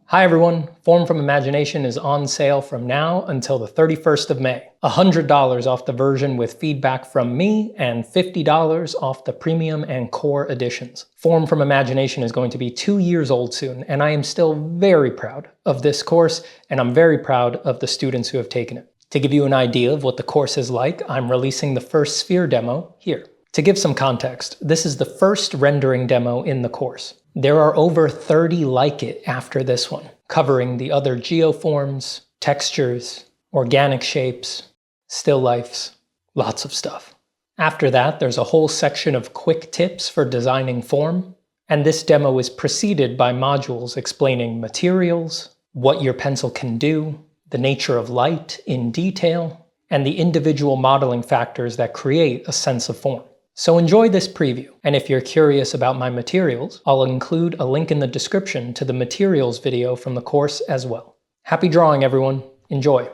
Hi everyone, Form from Imagination is on sale from now until the 31st of May. $100 off the version with feedback from me and $50 off the premium and core editions. Form from Imagination is going to be 2 years old soon, and I am still very proud of this course, and I'm very proud of the students who have taken it. To give you an idea of what the course is like, I'm releasing the first sphere demo here. To give some context, this is the first rendering demo in the course. There are over 30 like it after this one, covering the other geoforms, textures, organic shapes, still lifes, lots of stuff. After that, there's a whole section of quick tips for designing form, and this demo is preceded by modules explaining materials, what your pencil can do, the nature of light in detail, and the individual modeling factors that create a sense of form. So enjoy this preview, and if you're curious about my materials, I'll include a link in the description to the materials video from the course as well. Happy drawing, everyone. Enjoy.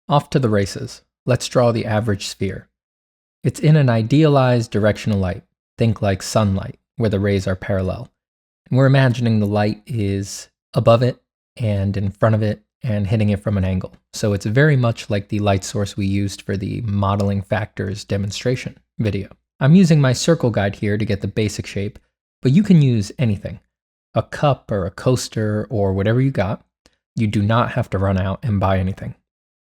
Off to the races. Let's draw the average sphere. It's in an idealized directional light. Think like sunlight, where the rays are parallel. And we're imagining the light is above it and in front of it and hitting it from an angle. So it's very much like the light source we used for the modeling factors demonstration video. I'm using my circle guide here to get the basic shape, but you can use anything. A cup or a coaster or whatever you got. You do not have to run out and buy anything.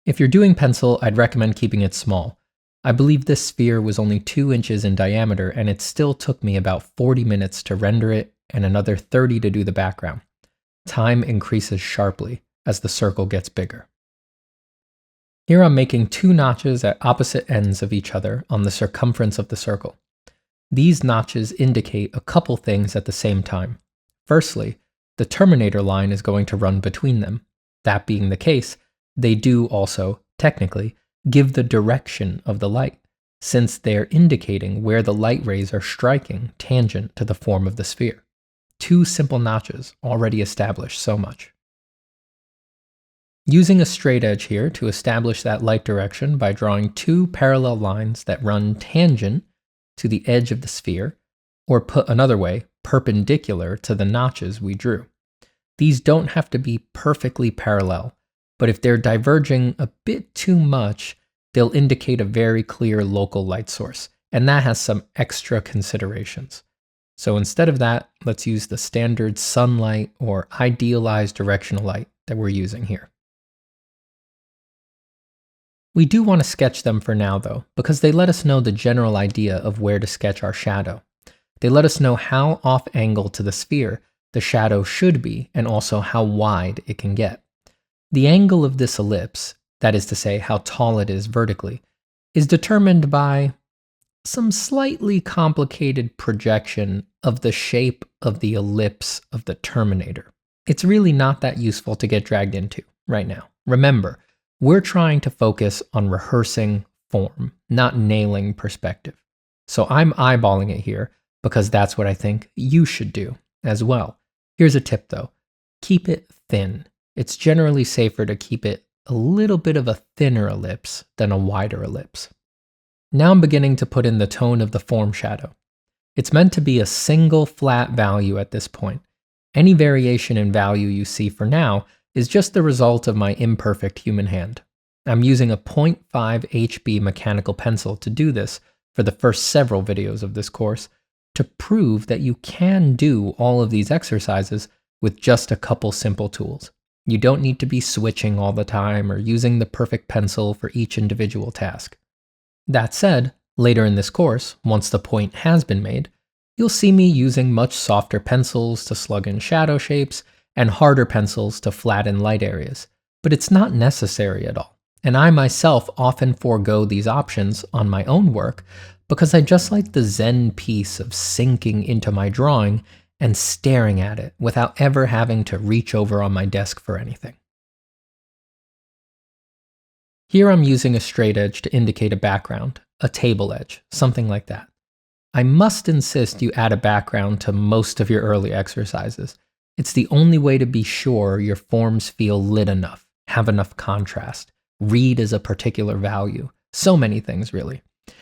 If you're doing pencil, I'd recommend keeping it small. I believe this sphere was only 2 inches in diameter, and it still took me about 40 minutes to render it and another 30 to do the background. Time increases sharply as the circle gets bigger. Here I'm making 2 notches at opposite ends of each other on the circumference of the circle. These notches indicate a couple things at the same time. Firstly, the terminator line is going to run between them. That being the case, they do also, technically, give the direction of the light, since they're indicating where the light rays are striking tangent to the form of the sphere. 2 simple notches already establish so much. Using a straight edge here to establish that light direction by drawing 2 parallel lines that run tangent to the edge of the sphere, or put another way, perpendicular to the notches we drew. These don't have to be perfectly parallel, but if they're diverging a bit too much, they'll indicate a very clear local light source, and that has some extra considerations. So instead of that, let's use the standard sunlight or idealized directional light that we're using here. We do want to sketch them for now though, because they let us know the general idea of where to sketch our shadow. They let us know how off angle to the sphere the shadow should be, and also how wide it can get. The angle of this ellipse, that is to say how tall it is vertically, is determined by some slightly complicated projection of the shape of the ellipse of the terminator. It's really not that useful to get dragged into right now. Remember, we're trying to focus on rehearsing form, not nailing perspective. So I'm eyeballing it here because that's what I think you should do as well. Here's a tip though. Keep it thin. It's generally safer to keep it a little bit of a thinner ellipse than a wider ellipse. Now I'm beginning to put in the tone of the form shadow. It's meant to be a single flat value at this point. Any variation in value you see for now is just the result of my imperfect human hand. I'm using a 0.5 HB mechanical pencil to do this for the first several videos of this course, to prove that you can do all of these exercises with just a couple simple tools. You don't need to be switching all the time or using the perfect pencil for each individual task. That said, later in this course, once the point has been made, you'll see me using much softer pencils to slug in shadow shapes and harder pencils to flatten light areas, but it's not necessary at all. And I myself often forego these options on my own work because I just like the zen peace of sinking into my drawing and staring at it without ever having to reach over on my desk for anything. Here I'm using a straight edge to indicate a background, a table edge, something like that. I must insist you add a background to most of your early exercises. It's the only way to be sure your forms feel lit enough, have enough contrast, read as a particular value, so many things really.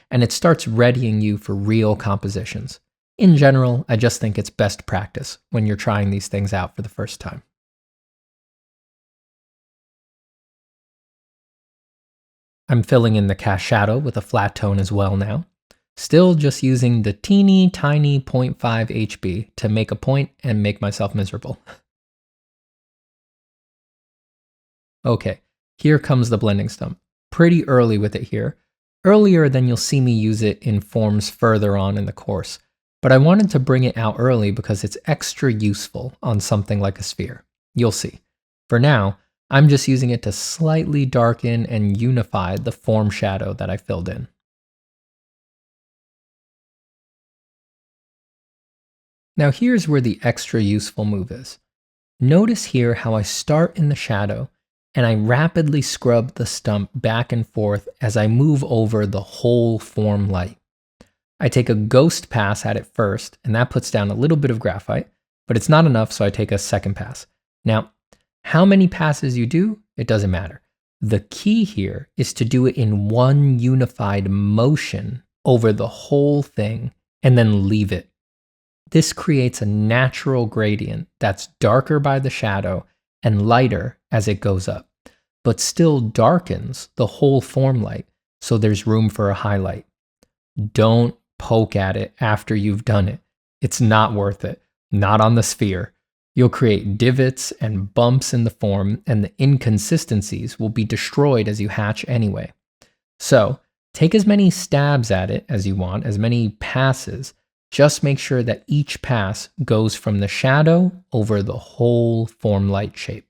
And it starts readying you for real compositions. In general, I just think it's best practice when you're trying these things out for the first time. I'm filling in the cast shadow with a flat tone as well now. Still just using the teeny tiny 0.5 HB to make a point and make myself miserable. Okay, here comes the blending stump. Pretty early with it here. Earlier than you'll see me use it in forms further on in the course. But I wanted to bring it out early because it's extra useful on something like a sphere. You'll see. For now, I'm just using it to slightly darken and unify the form shadow that I filled in. Now here's where the extra useful move is. Notice here how I start in the shadow and I rapidly scrub the stump back and forth as I move over the whole form light. I take a ghost pass at it first, and that puts down a little bit of graphite, but it's not enough, so I take a second pass. Now, how many passes you do, it doesn't matter. The key here is to do it in one unified motion over the whole thing, and then leave it. This creates a natural gradient that's darker by the shadow and lighter as it goes up, but still darkens the whole form light, so there's room for a highlight. Don't poke at it after you've done it. It's not worth it. Not on the sphere. You'll create divots and bumps in the form, and the inconsistencies will be destroyed as you hatch anyway. So, take as many stabs at it as you want, as many passes. Just make sure that each pass goes from the shadow over the whole form light shape.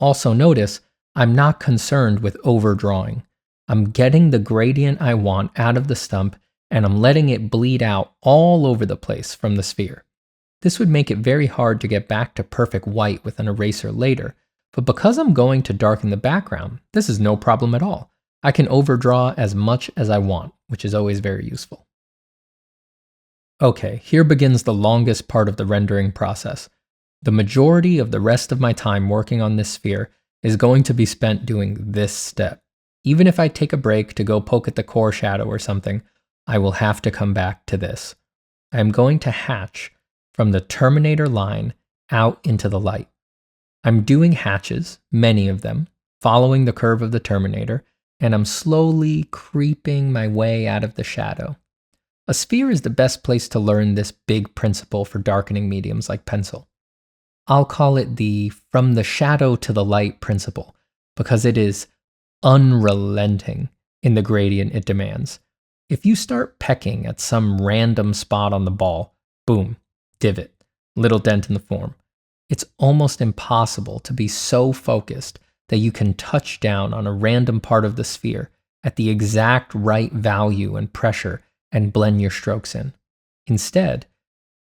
Also notice, I'm not concerned with overdrawing. I'm getting the gradient I want out of the stump, and I'm letting it bleed out all over the place from the sphere. This would make it very hard to get back to perfect white with an eraser later, but because I'm going to darken the background, this is no problem at all. I can overdraw as much as I want, which is always very useful. Okay, here begins the longest part of the rendering process. The majority of the rest of my time working on this sphere is going to be spent doing this step. Even if I take a break to go poke at the core shadow or something, I will have to come back to this. I am going to hatch from the terminator line out into the light. I'm doing hatches, many of them, following the curve of the terminator, and I'm slowly creeping my way out of the shadow. A sphere is the best place to learn this big principle for darkening mediums like pencil. I'll call it the from the shadow to the light principle, because it is unrelenting in the gradient it demands. If you start pecking at some random spot on the ball, boom, divot, little dent in the form. It's almost impossible to be so focused that you can touch down on a random part of the sphere at the exact right value and pressure and blend your strokes in. Instead,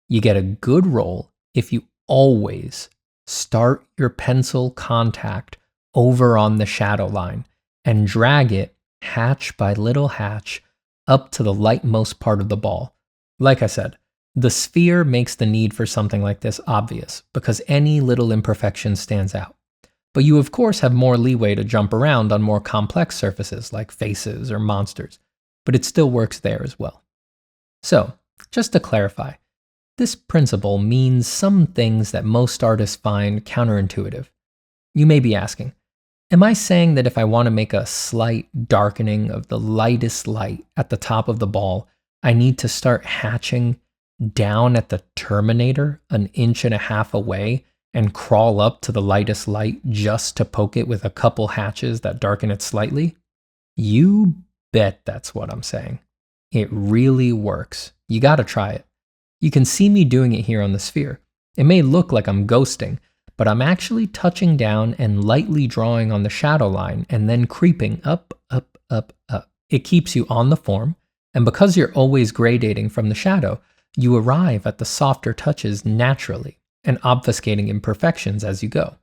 you get a good roll if you always start your pencil contact over on the shadow line and drag it hatch by little hatch up to the lightmost part of the ball. Like I said, the sphere makes the need for something like this obvious because any little imperfection stands out. But you of course have more leeway to jump around on more complex surfaces like faces or monsters, but it still works there as well. So, just to clarify, this principle means some things that most artists find counterintuitive. You may be asking, am I saying that if I want to make a slight darkening of the lightest light at the top of the ball, I need to start hatching down at the terminator 1.5 inches away and crawl up to the lightest light just to poke it with a couple hatches that darken it slightly? You bet that's what I'm saying. It really works. You gotta try it. You can see me doing it here on the sphere. It may look like I'm ghosting, but I'm actually touching down and lightly drawing on the shadow line and then creeping up, up, up, up. It keeps you on the form, and because you're always gradating from the shadow, you arrive at the softer touches naturally and obfuscating imperfections as you go.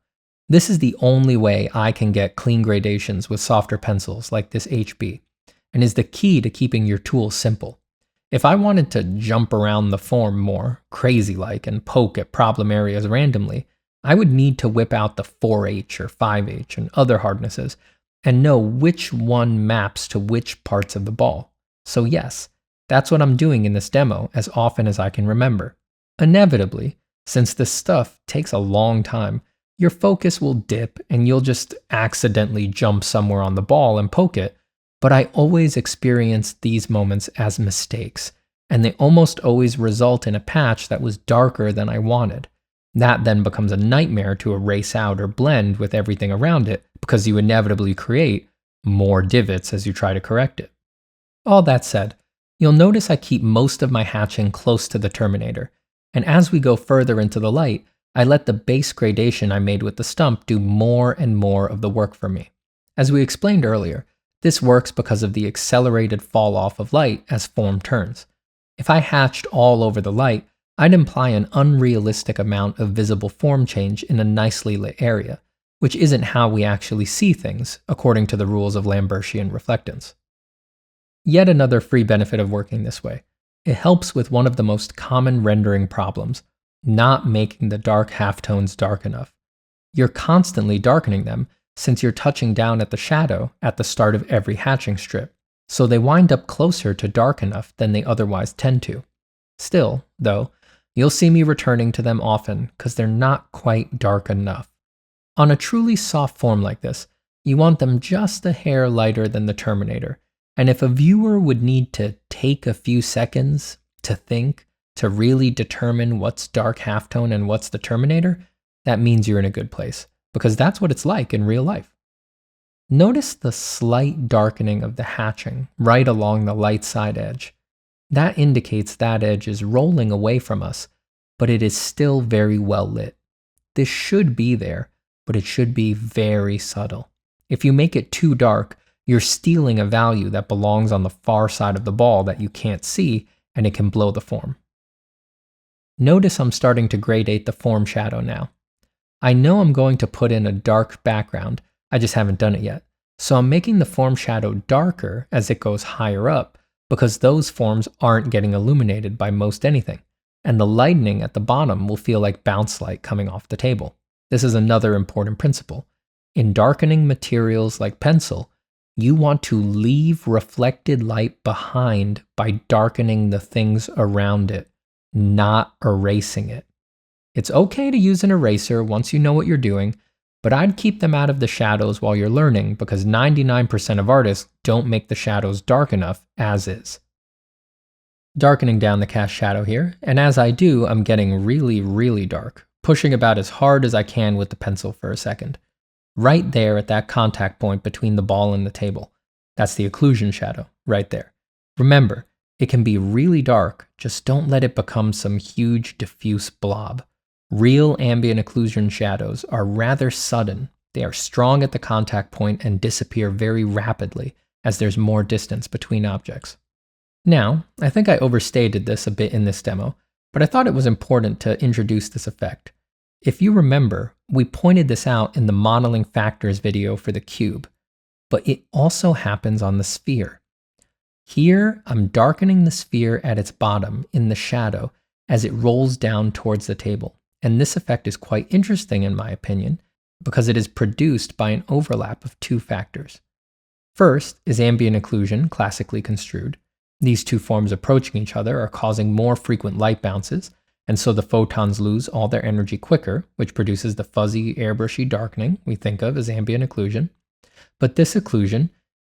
This is the only way I can get clean gradations with softer pencils like this HB, and is the key to keeping your tool simple. If I wanted to jump around the form more, crazy-like, and poke at problem areas randomly, I would need to whip out the 4H or 5H and other hardnesses and know which one maps to which parts of the ball. So yes, that's what I'm doing in this demo as often as I can remember. Inevitably, since this stuff takes a long time, Your focus will dip and you'll just accidentally jump somewhere on the ball and poke it, but I always experience these moments as mistakes, and they almost always result in a patch that was darker than I wanted. That then becomes a nightmare to erase out or blend with everything around it because you inevitably create more divots as you try to correct it. All that said, you'll notice I keep most of my hatching close to the terminator, and as we go further into the light, I let the base gradation I made with the stump do more and more of the work for me. As we explained earlier, this works because of the accelerated fall off of light as form turns. If I hatched all over the light, I'd imply an unrealistic amount of visible form change in a nicely lit area, which isn't how we actually see things, according to the rules of Lambertian reflectance. Yet another free benefit of working this way. It helps with one of the most common rendering problems, not making the dark halftones dark enough. You're constantly darkening them since you're touching down at the shadow at the start of every hatching strip, so they wind up closer to dark enough than they otherwise tend to. Still, though, you'll see me returning to them often because they're not quite dark enough. On a truly soft form like this, you want them just a hair lighter than the Terminator, and if a viewer would need to take a few seconds to think, to really determine what's dark halftone and what's the Terminator, that means you're in a good place, because that's what it's like in real life. Notice the slight darkening of the hatching right along the light side edge. That indicates that edge is rolling away from us, but it is still very well lit. This should be there, but it should be very subtle. If you make it too dark, you're stealing a value that belongs on the far side of the ball that you can't see, and it can blow the form. Notice I'm starting to gradate the form shadow now. I know I'm going to put in a dark background, I just haven't done it yet. So I'm making the form shadow darker as it goes higher up, because those forms aren't getting illuminated by most anything, and the lightening at the bottom will feel like bounce light coming off the table. This is another important principle. In darkening materials like pencil, you want to leave reflected light behind by darkening the things around it, not erasing it. It's okay to use an eraser once you know what you're doing, but I'd keep them out of the shadows while you're learning because 99% of artists don't make the shadows dark enough as is. Darkening down the cast shadow here, and as I do, I'm getting really dark, pushing about as hard as I can with the pencil for a second. Right there at that contact point between the ball and the table. That's the occlusion shadow, right there. Remember, it can be really dark, just don't let it become some huge diffuse blob. Real ambient occlusion shadows are rather sudden. They are strong at the contact point and disappear very rapidly as there's more distance between objects. Now, I think I overstated this a bit in this demo, but I thought it was important to introduce this effect. If you remember, we pointed this out in the modeling factors video for the cube, but it also happens on the sphere. Here, I'm darkening the sphere at its bottom in the shadow as it rolls down towards the table. And this effect is quite interesting in my opinion, because it is produced by an overlap of two factors. First is ambient occlusion, classically construed. These two forms approaching each other are causing more frequent light bounces, and so the photons lose all their energy quicker, which produces the fuzzy, airbrushy darkening we think of as ambient occlusion. But this occlusion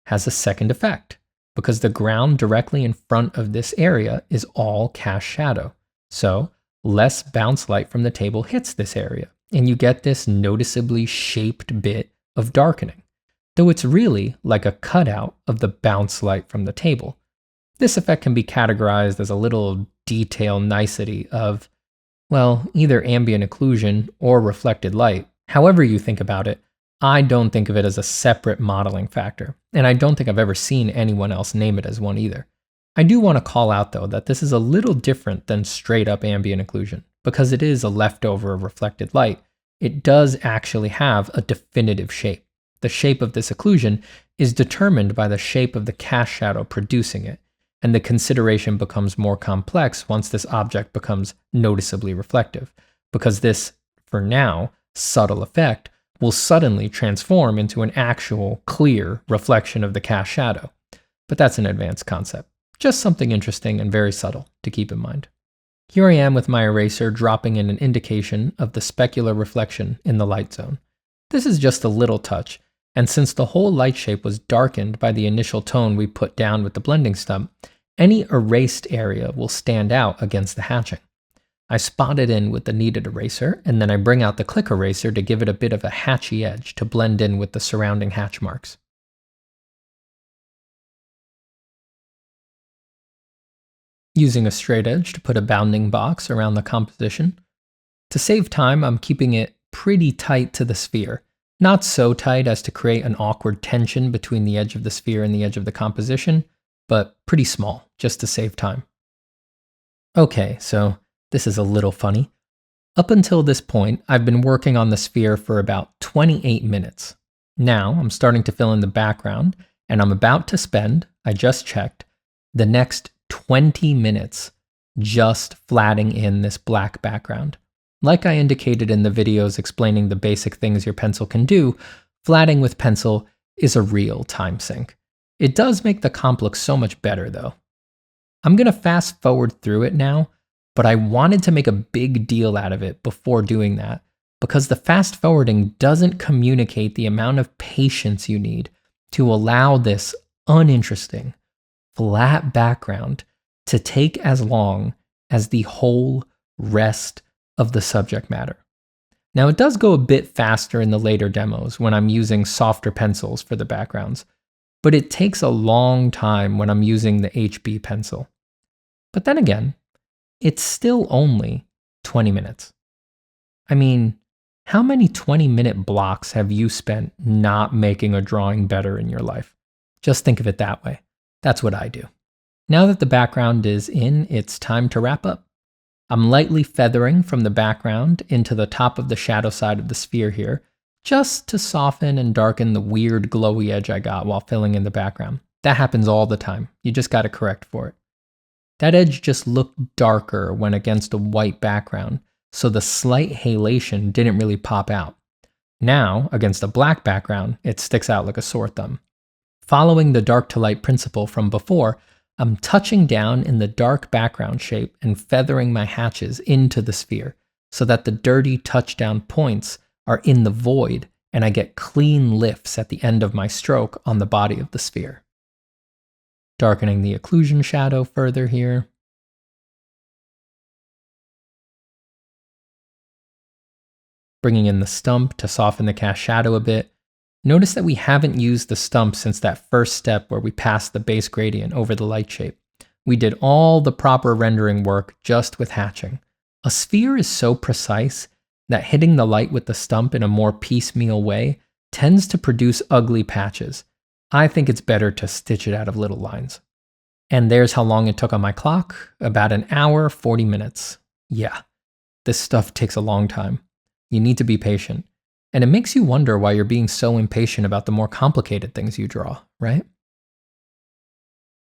has a second effect, because the ground directly in front of this area is all cast shadow. So, less bounce light from the table hits this area, and you get this noticeably shaped bit of darkening, though it's really like a cutout of the bounce light from the table. This effect can be categorized as a little detail nicety of, well, either ambient occlusion or reflected light. However you think about it, I don't think of it as a separate modeling factor, and I don't think I've ever seen anyone else name it as one either. I do want to call out though that this is a little different than straight up ambient occlusion. Because it is a leftover of reflected light, it does actually have a definitive shape. The shape of this occlusion is determined by the shape of the cast shadow producing it, and the consideration becomes more complex once this object becomes noticeably reflective, because this, for now, subtle effect will suddenly transform into an actual, clear reflection of the cast shadow. But that's an advanced concept. Just something interesting and very subtle to keep in mind. Here I am with my eraser dropping in an indication of the specular reflection in the light zone. This is just a little touch, and since the whole light shape was darkened by the initial tone we put down with the blending stump, any erased area will stand out against the hatching. I spot it in with the kneaded eraser, and then I bring out the click eraser to give it a bit of a hatchy edge to blend in with the surrounding hatch marks. Using a straight edge to put a bounding box around the composition. To save time, I'm keeping it pretty tight to the sphere. Not so tight as to create an awkward tension between the edge of the sphere and the edge of the composition, but pretty small, just to save time. Okay, so this is a little funny. Up until this point, I've been working on the sphere for about 28 minutes. Now I'm starting to fill in the background, and I'm about to spend, I just checked, the next 20 minutes just flatting in this black background. Like I indicated in the videos explaining the basic things your pencil can do, flatting with pencil is a real time sink. It does make the comp look so much better though. I'm going to fast forward through it now, but I wanted to make a big deal out of it before doing that, because the fast forwarding doesn't communicate the amount of patience you need to allow this uninteresting, flat background to take as long as the whole rest of the subject matter. Now it does go a bit faster in the later demos when I'm using softer pencils for the backgrounds, but it takes a long time when I'm using the HB pencil. But then again, it's still only 20 minutes. I mean, how many 20-minute blocks have you spent not making a drawing better in your life? Just think of it that way. That's what I do. Now that the background is in, it's time to wrap up. I'm lightly feathering from the background into the top of the shadow side of the sphere here, just to soften and darken the weird glowy edge I got while filling in the background. That happens all the time. You just got to correct for it. That edge just looked darker when against a white background, so the slight halation didn't really pop out. Now, against a black background, it sticks out like a sore thumb. Following the dark to light principle from before, I'm touching down in the dark background shape and feathering my hatches into the sphere so that the dirty touchdown points are in the void and I get clean lifts at the end of my stroke on the body of the sphere. Darkening the occlusion shadow further here. Bringing in the stump to soften the cast shadow a bit. Notice that we haven't used the stump since that first step where we passed the base gradient over the light shape. We did all the proper rendering work just with hatching. A sphere is so precise that hitting the light with the stump in a more piecemeal way tends to produce ugly patches. I think it's better to stitch it out of little lines. And there's how long it took on my clock, about an hour, 40 minutes. Yeah, this stuff takes a long time. You need to be patient. And it makes you wonder why you're being so impatient about the more complicated things you draw, right?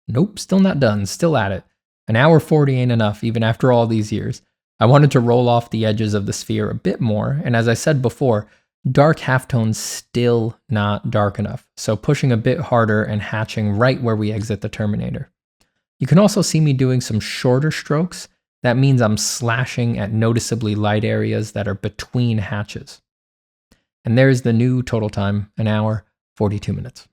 Nope, still not done, still at it. An hour 40 ain't enough, even after all these years. I wanted to roll off the edges of the sphere a bit more, and as I said before, dark halftones still not dark enough, so pushing a bit harder and hatching right where we exit the terminator. You can also see me doing some shorter strokes. That means I'm slashing at noticeably light areas that are between hatches. And there's the new total time, an hour, 42 minutes.